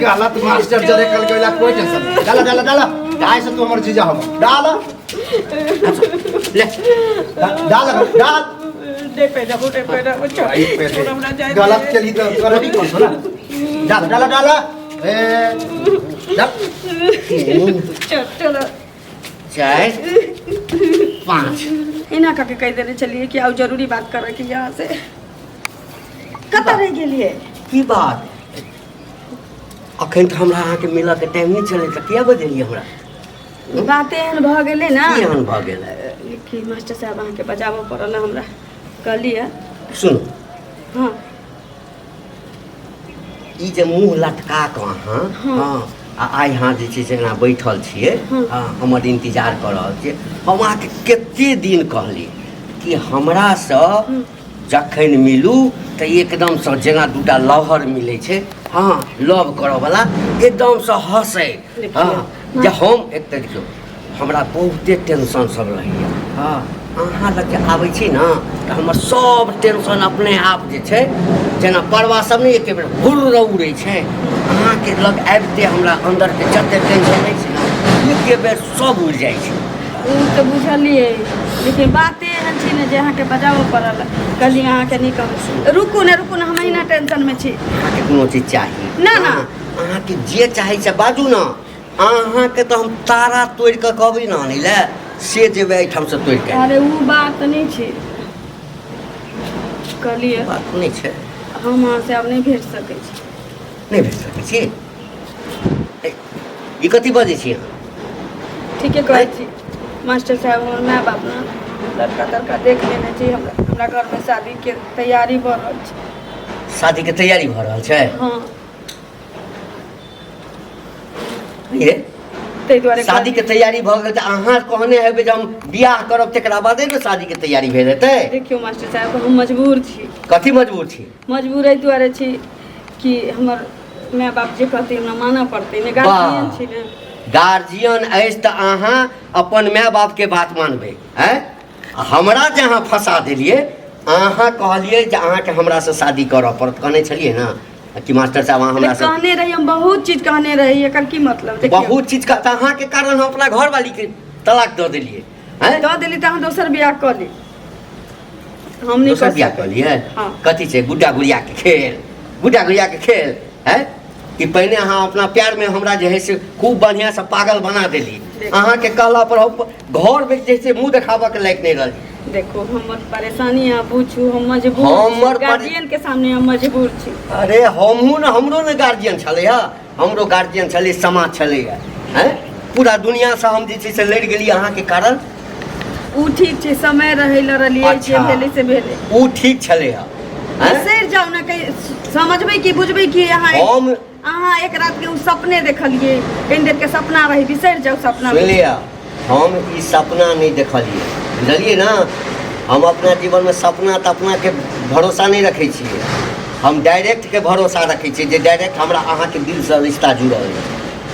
गलत मास्टर जरे कल के कोई टेंशन डाला डाला डाला काय से तू हमर जीजा हो डाल ले डाल डाल दे पे ना गलत के लिए तो कर भी कौन ना डाल डाला डाला ए डाल चलो चाय 5 इना का के कह देने चलिए कि आओ जरूरी बात कर रहे कि यहाँ से कता रह गेलिए की बात अखन तो हमरा अहाँ के मिला के टाइम नहीं चले त किया बजेलिए हमरा बातें एहन भ गेले ना की एहन भ गेल कि मास्टर साहब अहाँ के बजाबो पड़ल हमरा कहलिए सुन हाँ ई जे मुंह लटका के अहाँ हां आइ हाँ जे छै से एना बैठल छिए हाँ हमर इंतजार कर रहल छिए हम अहाँके कते दिन कहली कि हमरा से जखन मिलू तऽ एकदम से जेना दूटा लवर मिलै छै हाँ लव करऽ वाला एकदम से हंसे हाँ जे हम एक देखियो हमरा बहुते टेंशन सब रहैया हाँ अहाँ लग जे आबै छी ना तऽ हमर सब टेंशन अपने आप जे छै जेना परवा सब नहि एके बेर हुर्र उड़ै छै अहाँके लग आबिते हमरा अंदर के जते टेंशन नहि छै ना एके बेर सब उड़ि जाइ छै ओ तो बुझलिए लेकिन बातें एहन छी ने जे अहाँ के बजाबो पड़ल कहलिए अहाँ के नहीं कहू रुकू ना हम ना टेंशन में छी अहाँके कोनो चीज चाही ना ना अहाँके जे चाही से बाजू ना अहाँके तो हम तारा तोड़ के कहबै ना आनै ले से जेबै एहिठाम से तोड़ के अरे वो बात नहीं छी कहलिए बात नहीं छै हम अहाँ से अब नहीं भेज सकै छी नहीं भेज सकै छी ई कथी बजै छी अहाँ ठीके कहै छी मास्टर साहब हमर माय बाप ना लड़का देख लेने छी हमरा घर में शादी के तैयारी भ रहल छै शादी के तैयारी भ रहल छै हाँ ये ताहि दुआरे शादी के तैयारी भ गेल तऽ अहाँ कहने हेबै जे हम बियाह करब तकरा बादे ने शादी के तैयारी भेल हेतै देखियो मास्टर साहब हम मजबूर छी कथी मजबूर छी मजबूर एहि दुआरे छी कि हमर माय बाप जे कहते हमरा मानऽ पड़तै ने गार्जियन छी ने गार्जियन अछि तऽ अहाँ अपन माय बाप के बात मानबै हैं हमरा जे अहाँ फंसा देलिए अहाँ कहलिए जे अहाँके हमरा से शादी करऽ पड़त कहने छलिए ना कि मास्टर साहब अहाँ हमरा से कहने रही हम बहुत चीज कहने रही एकर की मतलब देखियो बहुत चीज का अहाँ के कारण हम अपना घर वाली के तलाक दऽ देलिए हैं दऽ देली तऽ हम दोसर बियाह कऽ ली हम नहीं दोसर बियाह कऽ लिए हाँ कथी छै गुड्डा गुड़िया के खेल हैं कि पहिने अहाँ अपना प्यार में हमरा जे है से खूब बढ़िया से पागल बना देली अहाँ के कहला पर हम घर में जैसे मुंह देखाबऽ के लायक नहीं रहली देखो हमर परेशानी आप पूछू हम मजबूर गार्जियन के सामने हम मजबूर छी अरे हमरो ने गार्जियन छलै हमरो गार्जियन छलै समाज छलै हैं पूरा दुनिया से हम जे छै से लड़ि गेली अहाँ के कारण उ ठीक छै समय रहै लड़लिए जे भेलै से भेलै उ ठीक छलै सर जाओ ना कहीं समझबै कि बुझबै कि अहाँ एक रात के उ सपने देखलिए कहीं देर के सपना रही बिसर जाओ सपना सुनलिए हम ई सपना नहीं देखलिए बुझलिए ना हम अपना जीवन में सपना तपना के भरोसा नहीं रखे छिए हम डायरेक्ट के भरोसा रखे छिए जे डायरेक्ट हमरा अहाँ के दिल से रिश्ता जुड़ल है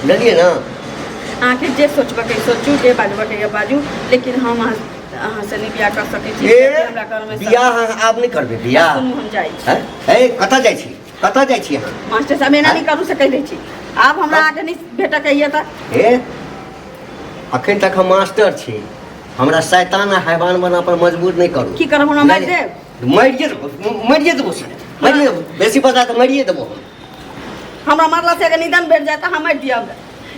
बुझलिए ना अहाँ के जे सोचबे के सोचू जे बाजबे के बाजू लेकिन हम अहाँ से नहीं बियाह कर सकै छी हमरा घर में बियाह आब नहीं करबे बियाह सुनू हम जाइ छी ए कतऽ जाइ छी अहाँ मास्टर साहब एना नहीं करू सकै छी आब हमरा आके नहीं भेटक अइए त ए अखन तक हम मास्टर छी हमरा शैतान हैवान बना पर मजबूर नहीं करू की करब हमरा मारि देब मरिए देबो बेसी पता तो मरिए देबो हमरा मारला से अगर निधन भेट जाए तो हम मारि दियब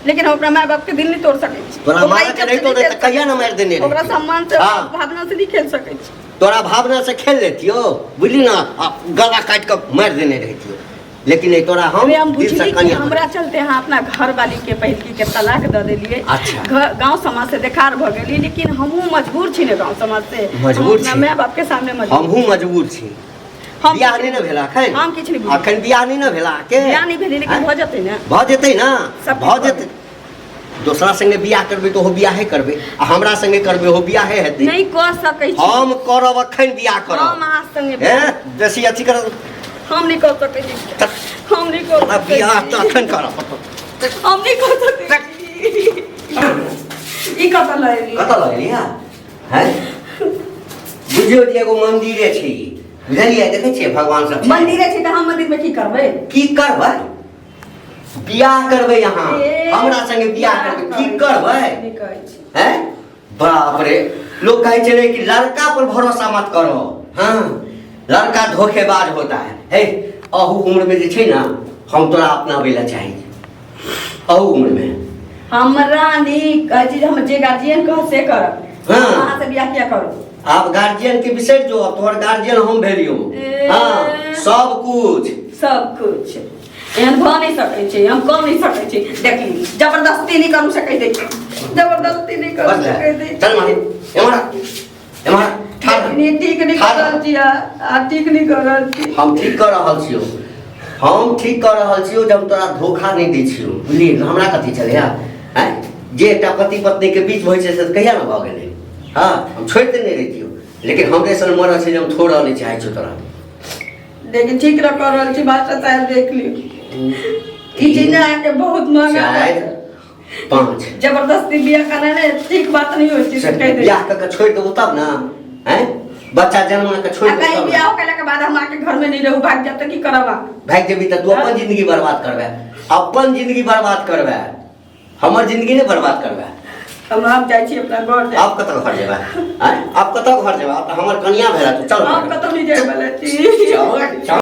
लेकिन हम अपना माय बाप के दिल नहीं तोड़ सकै छी तोरा मार के नहीं तोड़े त कहिया न मार देने ओकरा सम्मान से भावना से नहीं खेल सकै छी तोरा भावना से खेल लेतियो बुझली ना गला काट के मार देने रहतियो लेकिन नहीं तोरा हम बुझली कि हमरा चलते हाँ अपना घर वाली के पहली के तलाक दे दिलिए अच्छा गांव समाज से देखार भ गेली लेकिन हमहू मजबूर छी ने गांव समाज से मजबूर छी माय बाप के सामने मजबूर हमहू मजबूर छी बियाह नहीं न भेला हम किछ नहीं अखन बियाह नहीं न भेला के बियाह नहीं भेले लेकिन भ जतै ना भ जेतै दोसरा संगे बियाह करबे तो हो बियाहे करबे आ हमरा संगे करबे हो बियाहे हेतै नहीं क सकै छी हम करब अखन बियाह करब हम अहाँ संगे बेसी अथी करब हम नहीं कर सकै छी हम नहीं कर बियाह त अखन करब हम नहीं कर सकै छी ई कतऽ लैली हैं बुझियो जे एगो मंदिरे छै बुझलिए देखे छियै भगवान सब छै। मंदिरे छै तऽ हम मंदिर में की करबै? की करबै? बियाह करबै यहाँ हमरा संगे बियाह करबै की करबै? नहीं कहै छी। हैं? बाप रे लोग कहे चले कि लड़का पर भरोसा मत करो। हाँ लड़का धोखेबाज होता है। हे अहू उम्र में जे छै ना हम तोरा अपनाबै ला चाही। अहू उम्र में हमरा नहीं कहै छी हम जे गार्जियन कह से करब। हाँ। अहाँ से बियाह किया करू? आप गार्जियन के विषय जो तोहर गार्जियन हम भेलियो। हाँ सब कुछ एहन भऽ नहीं सकै छै, हम कह नहीं सकै छी। देख ली जबरदस्ती नहीं करू सकै दै, जबरदस्ती नहीं करू सकै दै। चल मार एमहर ठाड़ नहीं ठीक नहीं कर रहल छी आ ठीक नहीं कर रहल छी। हम ठीक कर रहल छियो। हम ठीक कर रहल छियो जब तोरा धोखा नहीं दै छियो। बुझली हमरा कथी चले हैं? जे एकटा पति पत्नी के बीच होइ छै से कहिया न भऽ गेलै। हाँ हम छोड़ देने रहितियो लेकिन हमरे सन मरल छै जे हम छोड़ऽ नहीं चाहै छियो तोरा। लेकिन ठीक रह कर रहल छी मास्टर साहब देख लियो। ई चीज ना के बहुत महंगा है। 5 जबरदस्ती बियाह करना ने ठीक बात नहीं होई छै। कह दे बियाह क के छोड़ देबो तब ना हैं? बच्चा जन्म के छोड़ देबो कहीं तब बियाह केला के बाद हमरा के घर में नहीं रहू भाग जात की करबा? भाग जेबी त तू अपन जिंदगी बर्बाद करबे। अपन जिंदगी बर्बाद करबे। हमर जिंदगी ने बर्बाद करबे। हम जाइ छी अपना घर। आप कतऽ घर जेबे? हैं? आप कतऽ घर जेबे? आप हमर कन्या भेला तू चल। हम कतौ नहीं जाय वाला छी। चल